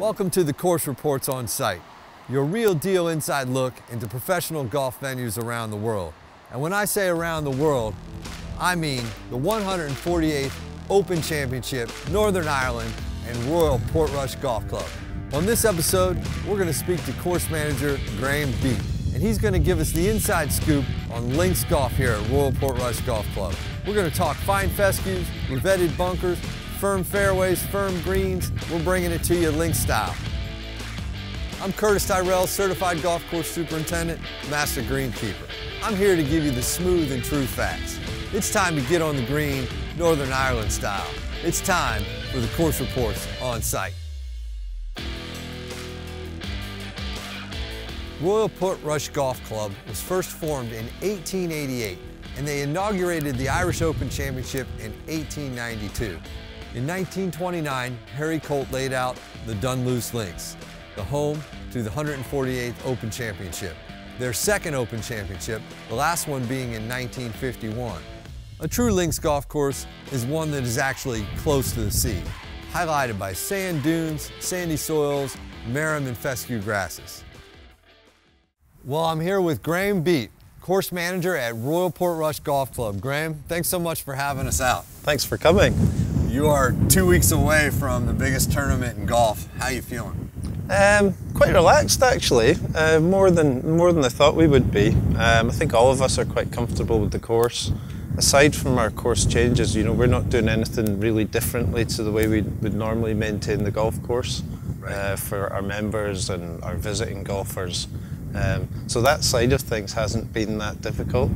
Welcome to the Course Reports on Site, your real deal inside look into professional golf venues around the world. And when I say around the world, I mean the 148th Open Championship, Northern Ireland, and Royal Portrush Golf Club. On this episode, we're going to speak to course manager Graeme Beatt, and he's going to give us the inside scoop on links golf here at Royal Portrush Golf Club. We're going to talk fine fescues, revetted bunkers, firm fairways, firm greens. We're bringing it to you links style. I'm Curtis Tyrell, Certified Golf Course Superintendent, Master Greenkeeper. I'm here to give you the smooth and true facts. It's time to get on the green, Northern Ireland style. It's time for the Course Reports on Site. Royal Portrush Golf Club was first formed in 1888, and they inaugurated the Irish Open Championship in 1892. In 1929, Harry Colt laid out the Dunlunce Links, the home to the 148th Open Championship. Their second Open Championship, the last one being in 1951. A true links golf course is one that is actually close to the sea, highlighted by sand dunes, sandy soils, marram and fescue grasses. Well, I'm here with Graeme Beatt, course manager at Royal Portrush Golf Club. Graeme, thanks so much for having us out. Thanks for coming. You are 2 weeks away from the biggest tournament in golf. How are you feeling? Quite relaxed actually, more than I thought we would be. I think all of us are quite comfortable with the course. Aside from our course changes, you know, we're not doing anything really differently to the way we would normally maintain the golf course for our members and our visiting golfers. So that side of things hasn't been that difficult,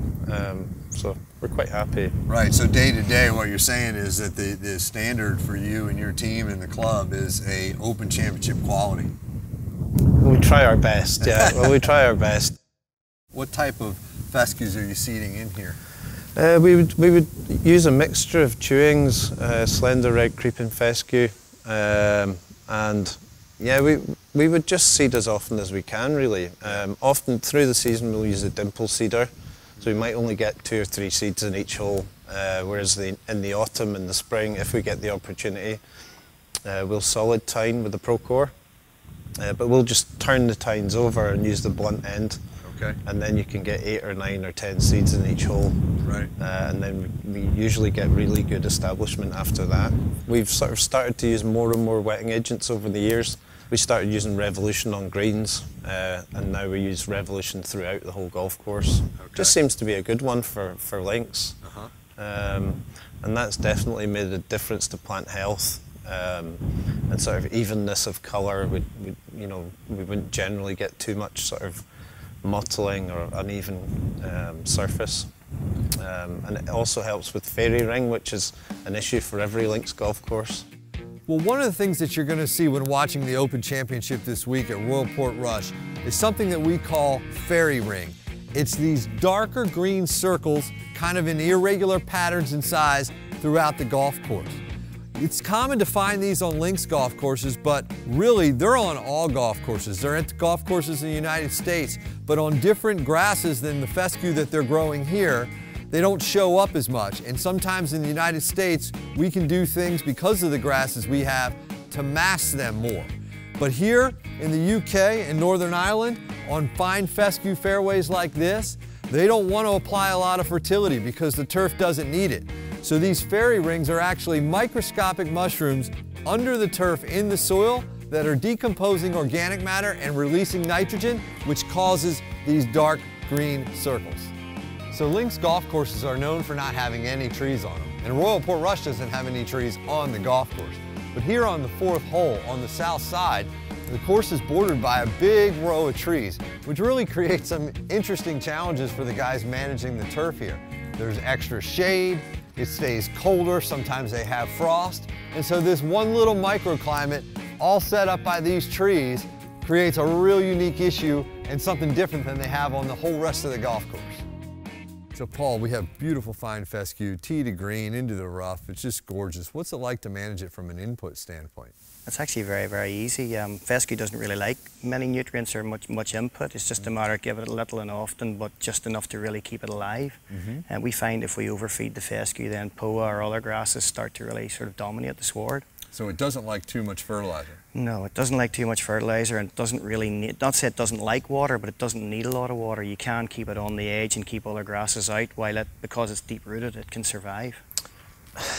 so we're quite happy. Right, so day to day what you're saying is that the standard for you and your team and the club is a Open Championship quality. We try our best, yeah, well, we try our best. What type of fescues are you seeding in here? We would use a mixture of chewings, slender red creeping fescue, and yeah, we would just seed as often as we can, really. Often through the season we'll use a dimple seeder, so we might only get 2 or 3 seeds in each hole, whereas in the autumn and the spring, if we get the opportunity, we'll solid tine with the Procore, but we'll just turn the tines over and use the blunt end. Okay. And then you can get 8 or 9 or 10 seeds in each hole. Right. And then we usually get really good establishment after that. We've sort of started to use more and more wetting agents over the years. We started using Revolution on greens, and now we use Revolution throughout the whole golf course. Okay. Just seems to be a good one for links. And that's definitely made a difference to plant health. And sort of evenness of colour. We wouldn't generally get too much sort of mottling or uneven surface, and it also helps with fairy ring, which is an issue for every links golf course. Well, one of the things that you're going to see when watching the Open Championship this week at Royal Portrush is something that we call fairy ring. It's these darker green circles, kind of in irregular patterns and size throughout the golf course. It's common to find these on links golf courses, but really they're on all golf courses. They're at the golf courses in the United States, but on different grasses than the fescue that they're growing here, they don't show up as much. And sometimes in the United States, we can do things because of the grasses we have to mask them more. But here in the UK and Northern Ireland, on fine fescue fairways like this, they don't want to apply a lot of fertility because the turf doesn't need it. So these fairy rings are actually microscopic mushrooms under the turf in the soil that are decomposing organic matter and releasing nitrogen, which causes these dark green circles. So links golf courses are known for not having any trees on them, and Royal Portrush doesn't have any trees on the golf course. But here on the 4th hole on the south side, the course is bordered by a big row of trees, which really creates some interesting challenges for the guys managing the turf here. There's extra shade, it stays colder, sometimes they have frost, and so this one little microclimate, all set up by these trees, creates a real unique issue and something different than they have on the whole rest of the golf course. So Paul, we have beautiful fine fescue, tee to green, into the rough. It's just gorgeous. What's it like to manage it from an input standpoint? It's actually very, very easy. Fescue doesn't really like many nutrients or much input. It's just a matter of giving it a little and often, but just enough to really keep it alive. And we find if we overfeed the fescue, then POA or other grasses start to really sort of dominate the sward. So it doesn't like too much fertilizer? No, it doesn't like too much fertilizer, and it doesn't really need, not say it doesn't like water, but it doesn't need a lot of water. You can keep it on the edge and keep other grasses out, while because it's deep rooted, it can survive.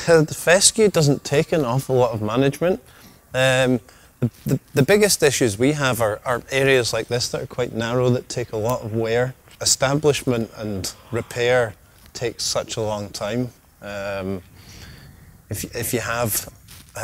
The fescue doesn't take an awful lot of management. The biggest issues we have are areas like this that are quite narrow, that take a lot of wear. Establishment and repair takes such a long time. If you have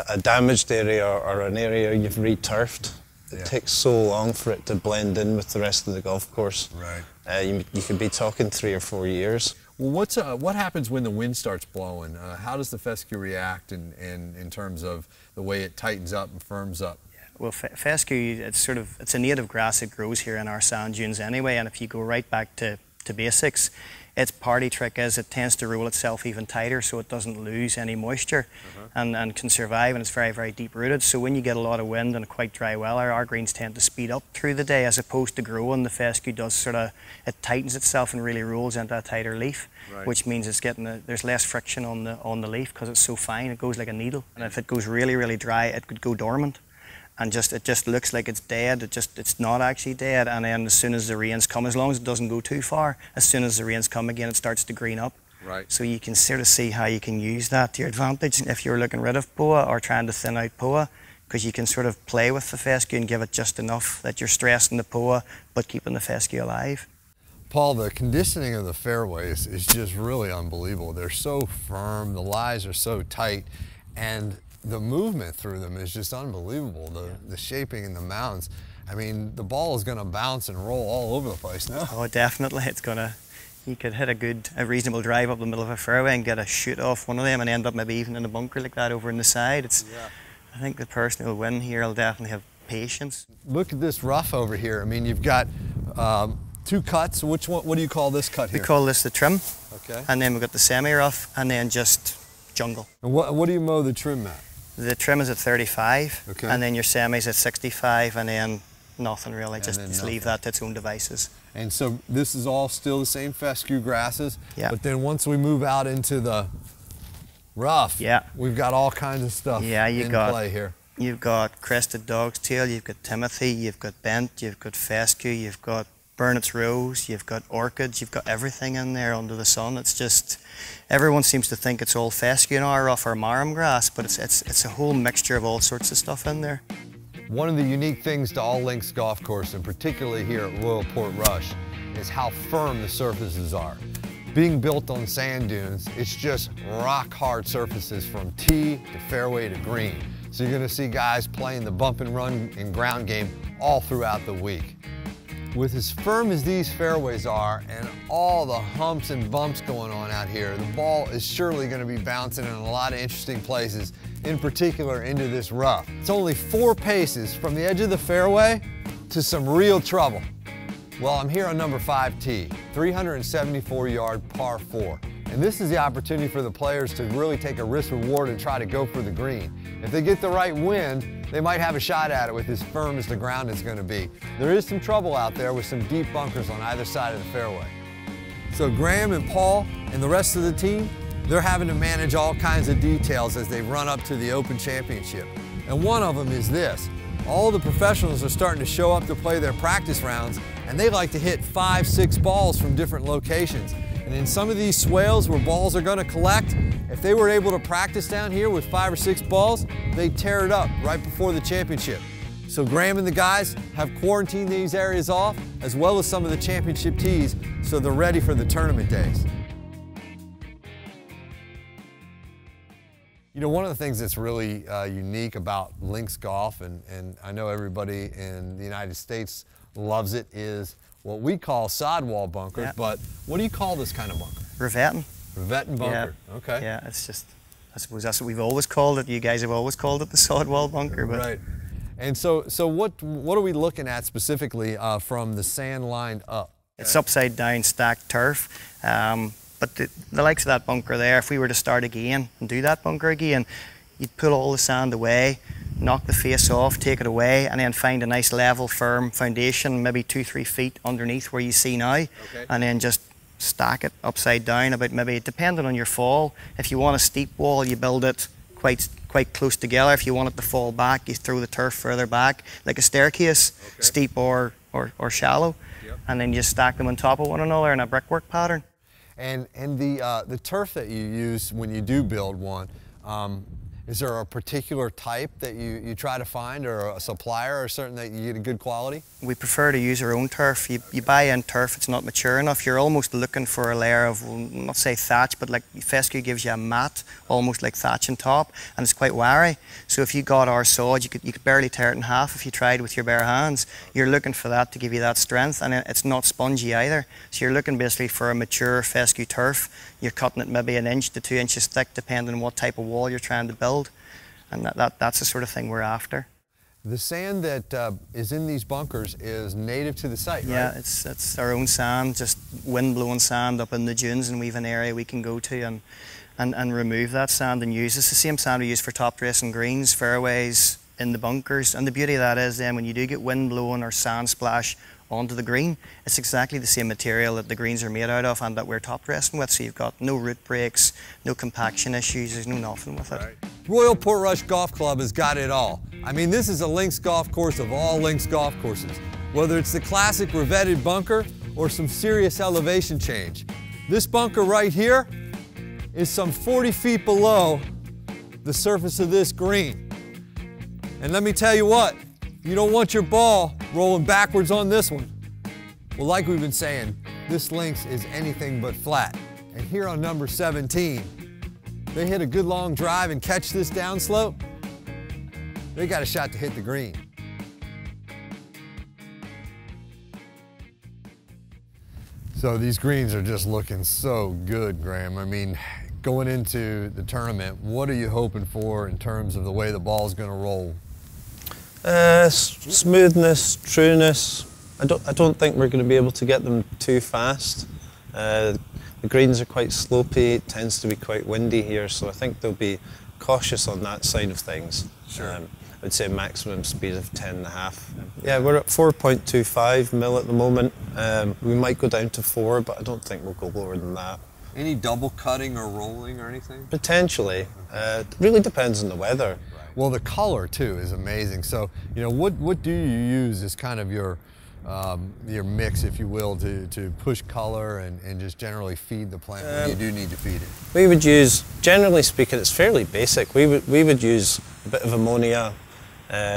a damaged area or an area you've re-turfed, it takes so long for it to blend in with the rest of the golf course. Right. You could be talking 3 or 4 years. Well, what happens when the wind starts blowing? How does the fescue react in terms of the way it tightens up and firms up? Well, fescue, it's a native grass that grows here in our sand dunes anyway, and if you go right back to basics, its party trick is it tends to roll itself even tighter so it doesn't lose any moisture and can survive, and it's very, very deep rooted. So when you get a lot of wind and quite dry weather, our greens tend to speed up through the day as opposed to growing. The fescue does it tightens itself and really rolls into a tighter leaf, which means it's there's less friction on the leaf because it's so fine, it goes like a needle. And if it goes really, really dry, it could go dormant. And it just looks like it's dead. It's not actually dead. And then as soon as the rains come, as long as it doesn't go too far, as soon as the rains come again, it starts to green up. Right. So you can sort of see how you can use that to your advantage if you're looking rid of POA or trying to thin out POA, because you can sort of play with the fescue and give it just enough that you're stressing the POA but keeping the fescue alive. Paul, the conditioning of the fairways is just really unbelievable. They're so firm, the lies are so tight, and the movement through them is just unbelievable. The shaping in the mounds. I mean, the ball is going to bounce and roll all over the place now. Oh, definitely. You could hit a reasonable drive up the middle of a fairway and get a shoot off one of them and end up maybe even in a bunker like that over in the side. I think the person who'll win here will definitely have patience. Look at this rough over here. I mean, you've got 2 cuts. Which one? What do you call this cut here? We call this the trim. Okay. And then we've got the semi-rough, and then just jungle. And what do you mow the trim at? The trim is at 35, okay. And then your semi's at 65, and then nothing really, and just leave that to its own devices. And so this is all still the same fescue grasses, but then once we move out into the rough, we've got all kinds of stuff in play here. You've got crested dog's tail, you've got timothy, you've got bent, you've got fescue, you've got Burnet's rose, you've got orchids, you've got everything in there under the sun. It's just, everyone seems to think it's all fescue in our rough or marram grass, but it's a whole mixture of all sorts of stuff in there. One of the unique things to all links golf course, and particularly here at Royal Portrush, is how firm the surfaces are. Being built on sand dunes, it's just rock hard surfaces from tee to fairway to green. So you're going to see guys playing the bump and run and ground game all throughout the week. With as firm as these fairways are and all the humps and bumps going on out here, the ball is surely going to be bouncing in a lot of interesting places, in particular into this rough. It's only 4 paces from the edge of the fairway to some real trouble. Well, I'm here on number 5 tee, 374-yard par 4. And this is the opportunity for the players to really take a risk reward and try to go for the green. If they get the right wind, they might have a shot at it with as firm as the ground is going to be. There is some trouble out there with some deep bunkers on either side of the fairway. So Graeme and Paul and the rest of the team, they're having to manage all kinds of details as they run up to the Open Championship. And one of them is this. All the professionals are starting to show up to play their practice rounds, and they like to hit 5, 6 balls from different locations. And in some of these swales where balls are going to collect, if they were able to practice down here with 5 or 6 balls, they'd tear it up right before the championship. So Graeme and the guys have quarantined these areas off, as well as some of the championship tees, so they're ready for the tournament days. You know, one of the things that's really unique about links golf, and I know everybody in the United States loves it, is what we call sidewall bunkers, but what do you call this kind of bunker? Revetting. Revetting bunker, okay. Yeah, it's just, I suppose that's what we've always called it. You guys have always called it the sidewall bunker. But. Right. And so what are we looking at specifically from the sand lined up? It's upside down stacked turf. But the likes of that bunker there, if we were to start again and do that bunker again, you'd pull all the sand away, knock the face off, take it away, and then find a nice level, firm foundation, maybe 2-3 feet underneath where you see now, and then just stack it upside down, about maybe, depending on your fall. If you want a steep wall, you build it quite quite close together. If you want it to fall back, you throw the turf further back, like a staircase, steep or shallow, and then you just stack them on top of one another in a brickwork pattern. And the turf that you use when you do build one, is there a particular type that you try to find, or a supplier or certain that you get a good quality? We prefer to use our own turf. You buy in turf, it's not mature enough. You're almost looking for a layer of, well, not say thatch, but like fescue gives you a mat, almost like thatch on top, and it's quite wiry. So if you got our sod, you could barely tear it in half if you tried with your bare hands. You're looking for that to give you that strength, and it's not spongy either. So you're looking basically for a mature fescue turf. You're cutting it maybe 1 inch to 2 inches thick, depending on what type of wall you're trying to build. And that's the sort of thing we're after. The sand that is in these bunkers is native to the site, right? Yeah, it's our own sand, just wind-blown sand up in the dunes, and we have an area we can go to and remove that sand and use. It's the same sand we use for top dressing greens, fairways, in the bunkers. And the beauty of that is then when you do get wind blowing or sand splash onto the green, it's exactly the same material that the greens are made out of and that we're top dressing with, so you've got no root breaks, no compaction issues, there's no nothing with it. Right. Royal Portrush Golf Club has got it all. I mean, this is a links golf course of all links golf courses. Whether it's the classic revetted bunker or some serious elevation change. This bunker right here is some 40 feet below the surface of this green. And let me tell you what, you don't want your ball rolling backwards on this one. Well, like we've been saying, this links is anything but flat. And here on number 17, they hit a good long drive and catch this downslope, they got a shot to hit the green. So these greens are just looking so good, Graeme. I mean, going into the tournament, what are you hoping for in terms of the way the ball's going to roll? Smoothness, trueness. I don't think we're going to be able to get them too fast. The greens are quite slopey, it tends to be quite windy here, so I think they'll be cautious on that side of things. Sure. I'd say maximum speed of 10.5. Yeah, we're at 4.25 mil at the moment. We might go down to 4, but I don't think we'll go lower than that. Any double cutting or rolling or anything? Potentially. It really depends on the weather. Well, the color too is amazing. So, you know, what do you use as kind of your mix, if you will, to push color and just generally feed the plant when you do need to feed it? We would use, generally speaking, it's fairly basic. We would use a bit of ammonia.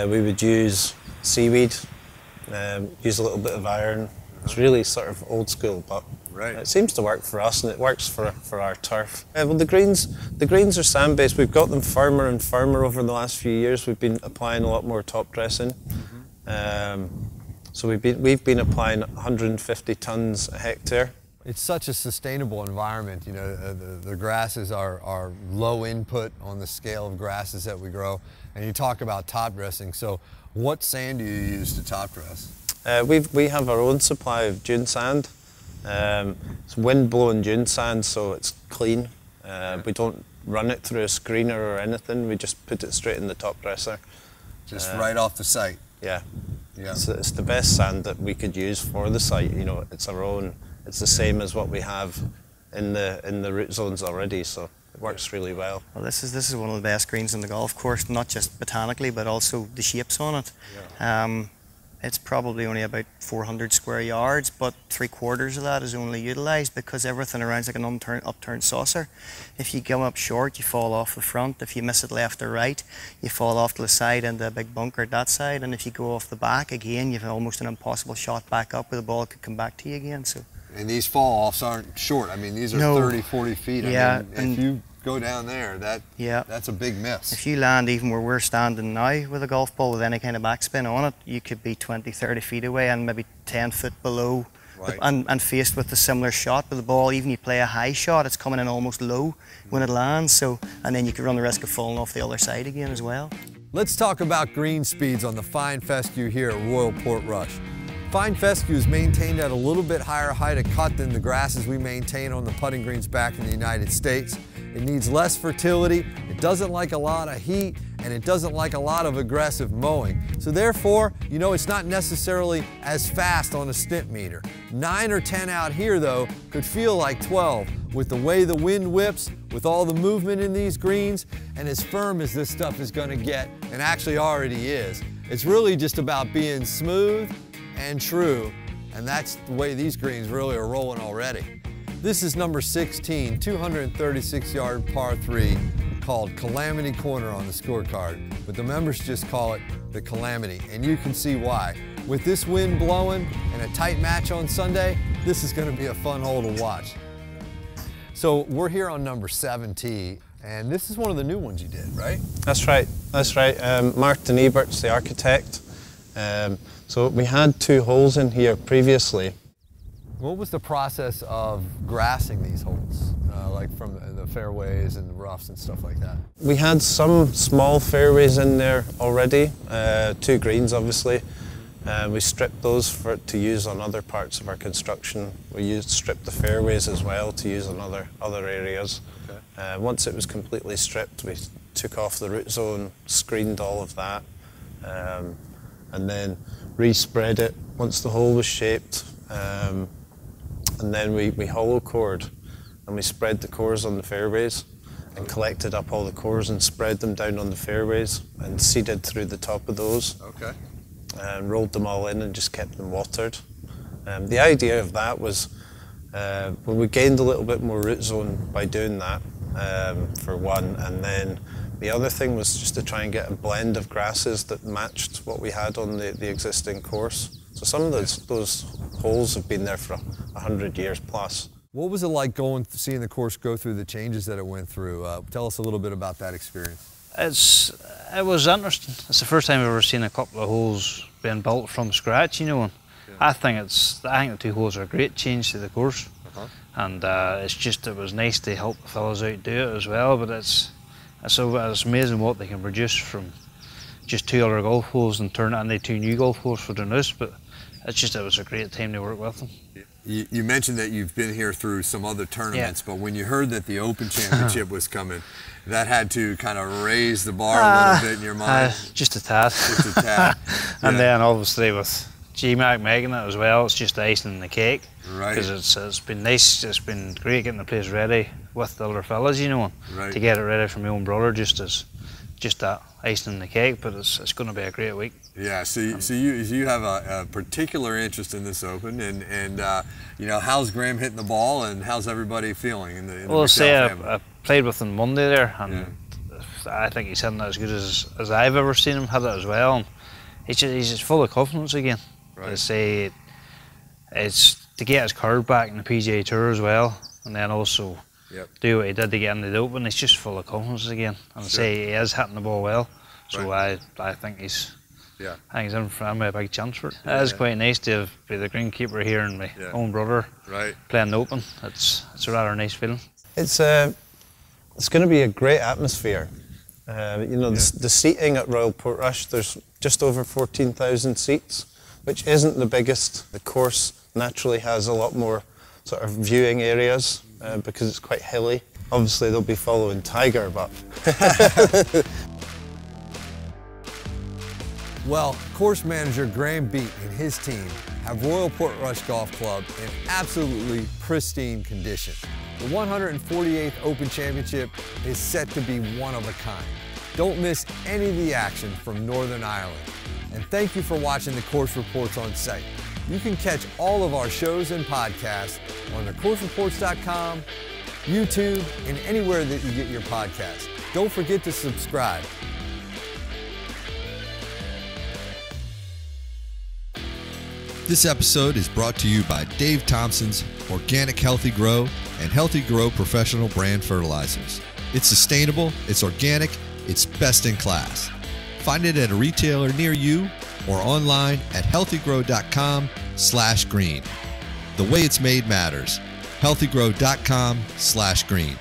We would use seaweed. Use a little bit of iron. It's really sort of old school, but it seems to work for us, and it works for our turf. Well, the greens are sand-based. We've got them firmer and firmer over the last few years. We've been applying a lot more top dressing. So we've been applying 150 tons a hectare. It's such a sustainable environment. You know, the grasses are low input on the scale of grasses that we grow. And you talk about top dressing. So what sand do you use to top dress? We have our own supply of dune sand. It's wind-blown dune sand, so it's clean. We don't run it through a screener or anything. We just put it straight in the top dresser. Just right off the site? Yeah. Yeah. It's the best sand that we could use for the site. You know, it's our own. It's the same as what we have in the root zones already, so it works really well. Well, this is one of the best greens in the golf course, not just botanically, but also the shapes on it. Yeah. It's probably only about 400 square yards, but 3/4 of that is only utilised because everything around is like an upturned saucer. If you come up short, you fall off the front. If you miss it left or right, you fall off to the side into a big bunker at that side. And if you go off the back again, you have almost an impossible shot back up where the ball could come back to you again. So. And these fall-offs aren't short. I mean, these are 30, 40 feet. Yeah, I mean, if you go down there, that's a big miss. If you land even where we're standing now with a golf ball with any kind of backspin on it, you could be 20, 30 feet away and maybe 10 foot below. Right. And faced with a similar shot with the ball, even you play a high shot, it's coming in almost low when it lands. So, and then you could run the risk of falling off the other side again as well. Let's talk about green speeds on the fine fescue here at Royal Portrush. Fine fescue is maintained at a little bit higher height of cut than the grasses we maintain on the putting greens back in the United States. It needs less fertility, it doesn't like a lot of heat, and it doesn't like a lot of aggressive mowing. So therefore, you know, it's not necessarily as fast on a stimp meter. 9 or 10 out here though could feel like 12 with the way the wind whips, with all the movement in these greens, and as firm as this stuff is going to get, and actually already is. It's really just about being smooth and true, and that's the way these greens really are rolling already. This is number 16, 236-yard par 3, called Calamity Corner on the scorecard, but the members just call it the Calamity, and you can see why. With this wind blowing and a tight match on Sunday, this is going to be a fun hole to watch. So we're here on number 7T, and this is one of the new ones you did, right? That's right, that's right. Martin Ebert's the architect. So we had 2 holes in here previously. What was the process of grassing these holes, like from the fairways and the roughs and stuff like that? We had some small fairways in there already, 2 greens obviously. We stripped those to use on other parts of our construction. We stripped the fairways as well to use on other areas. Okay. Once it was completely stripped, we took off the root zone, screened all of that, and then respread it once the hole was shaped. And then we hollow cored, and we spread the cores on the fairways and collected up all the cores and spread them down on the fairways and seeded through the top of those. Okay. And rolled them all in and just kept them watered. The idea of that was when we gained a little bit more root zone by doing that, for one, and then the other thing was just to try and get a blend of grasses that matched what we had on the existing course. So some of those holes have been there for 100 years plus. What was it like seeing the course go through the changes that it went through? Tell us a little bit about that experience. It was interesting. It's the first time I've ever seen a couple of holes being built from scratch, you know. And yeah. I think the 2 holes are a great change to the course, and it was nice to help the fellas out do it as well. But it's amazing what they can produce from just 2 other golf holes and turn it into 2 new golf holes for Dunlunce. But it was a great time to work with them. You mentioned that you've been here through some other tournaments, but when you heard that the Open Championship was coming, that had to kind of raise the bar a little bit in your mind? Just a tad. Just a tad. And then obviously with GMAC making it as well, it's just icing on the cake. Right. Because it's been nice, it's been great getting the place ready with the other fellas, you know, right. To get it ready for my own brother, just that icing on the cake, but it's going to be a great week. Yeah, so you have a particular interest in this Open, and you know, how's Graeme hitting the ball, and how's everybody feeling in the McDowell family? I played with him Monday there, and I think he's hitting it as good as I've ever seen him hit it as well. And he's just full of confidence again. Right. To say it's to get his curve back in the PGA Tour as well, and then also do what he did to get into the Open. He's just full of confidence again, and say he is hitting the ball well. So I think he's. Yeah. I think he's in for a big chance for it. It is quite nice to be the greenkeeper here and my own brother playing the Open. It's a rather nice feeling. It's going to be a great atmosphere. You know, the seating at Royal Portrush, there's just over 14,000 seats, which isn't the biggest. The course naturally has a lot more sort of viewing areas because it's quite hilly. Obviously they'll be following Tiger, but well, course manager Graeme Beatt and his team have Royal Portrush Golf Club in absolutely pristine condition. The 148th Open Championship is set to be one of a kind. Don't miss any of the action from Northern Ireland. And thank you for watching the Course Reports on site. You can catch all of our shows and podcasts on thecoursereports.com, YouTube, and anywhere that you get your podcasts. Don't forget to subscribe. This episode is brought to you by Dave Thompson's Organic Healthy Grow and Healthy Grow Professional Brand Fertilizers. It's sustainable, it's organic, it's best in class. Find it at a retailer near you or online at healthygrow.com/green. The way it's made matters. healthygrow.com/green.